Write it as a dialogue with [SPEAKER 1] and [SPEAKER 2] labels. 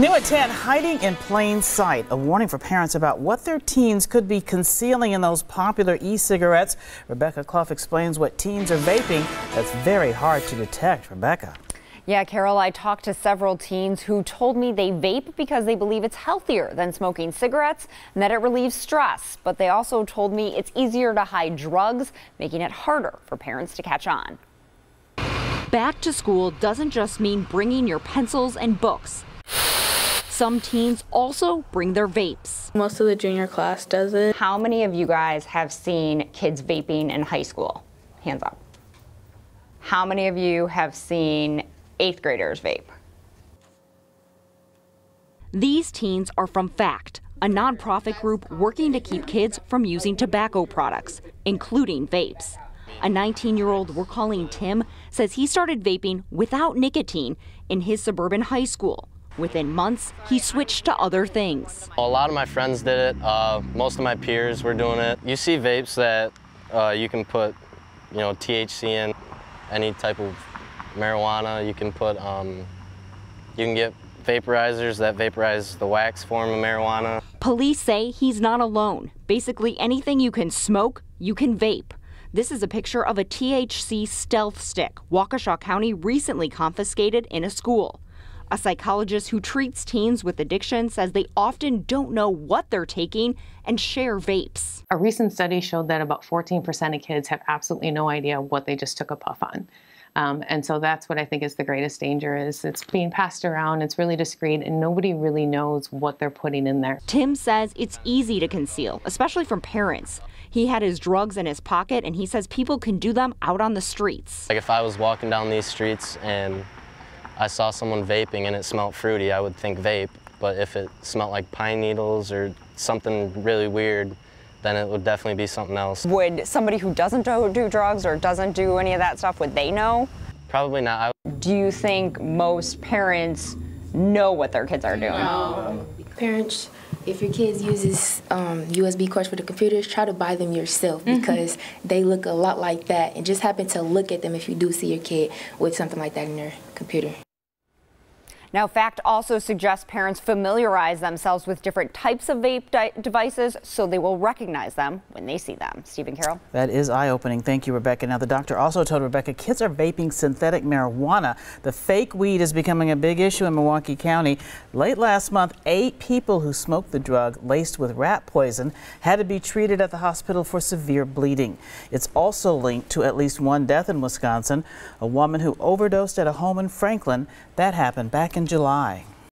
[SPEAKER 1] New at 10, hiding in plain sight. A warning for parents about what their teens could be concealing in those popular e-cigarettes. Rebecca Clough explains what teens are vaping that's very hard to detect. Rebecca.
[SPEAKER 2] Yeah, Carol, I talked to several teens who told me they vape because they believe it's healthier than smoking cigarettes and that it relieves stress. But they also told me it's easier to hide drugs, making it harder for parents to catch on.
[SPEAKER 3] Back to school doesn't just mean bringing your pencils and books. Some teens also bring their vapes.
[SPEAKER 4] Most of the junior class does it.
[SPEAKER 2] How many of you guys have seen kids vaping in high school? Hands up. How many of you have seen 8th graders vape?
[SPEAKER 3] These teens are from FACT, a nonprofit group working to keep kids from using tobacco products, including vapes. A 19-year-old we're calling Tim says he started vaping without nicotine in his suburban high school. Within months, he switched to other things.
[SPEAKER 5] A lot of my friends did it. Most of my peers were doing it. You see vapes that you can put, THC in, any type of marijuana. You can put, you can get vaporizers that vaporize the wax form of marijuana.
[SPEAKER 3] Police say he's not alone. Basically anything you can smoke, you can vape. This is a picture of a THC stealth stick Waukesha County recently confiscated in a school. A psychologist who treats teens with addiction says they often don't know what they're taking and share vapes.
[SPEAKER 6] A recent study showed that about 14% of kids have absolutely no idea what they just took a puff on. And so that's what I think is the greatest danger is it's being passed around, it's really discreet, and nobody really knows what they're putting in there.
[SPEAKER 3] Tim says it's easy to conceal, especially from parents. He had his drugs in his pocket, and he says people can do them out on the streets.
[SPEAKER 5] Like if I was walking down these streets and I saw someone vaping and it smelled fruity, I would think vape. But if it smelled like pine needles or something really weird, then it would definitely be something else.
[SPEAKER 2] Would somebody who doesn't do drugs or doesn't do any of that stuff, would they know?
[SPEAKER 5] Probably not.
[SPEAKER 2] Do you think most parents know what their kids are doing?
[SPEAKER 4] No. Parents, if your kids uses USB cords for the computers, try to buy them yourself because they look a lot like that, and just happen to look at them if you do see your kid with something like that in their computer.
[SPEAKER 2] Now, FACT also suggests parents familiarize themselves with different types of vape devices so they will recognize them when they see them. Stephen, Carol?
[SPEAKER 1] That is eye-opening. Thank you, Rebecca. Now, the doctor also told Rebecca kids are vaping synthetic marijuana. The fake weed is becoming a big issue in Milwaukee County. Late last month, 8 people who smoked the drug laced with rat poison had to be treated at the hospital for severe bleeding. It's also linked to at least 1 death in Wisconsin, a woman who overdosed at a home in Franklin. That happened back in July.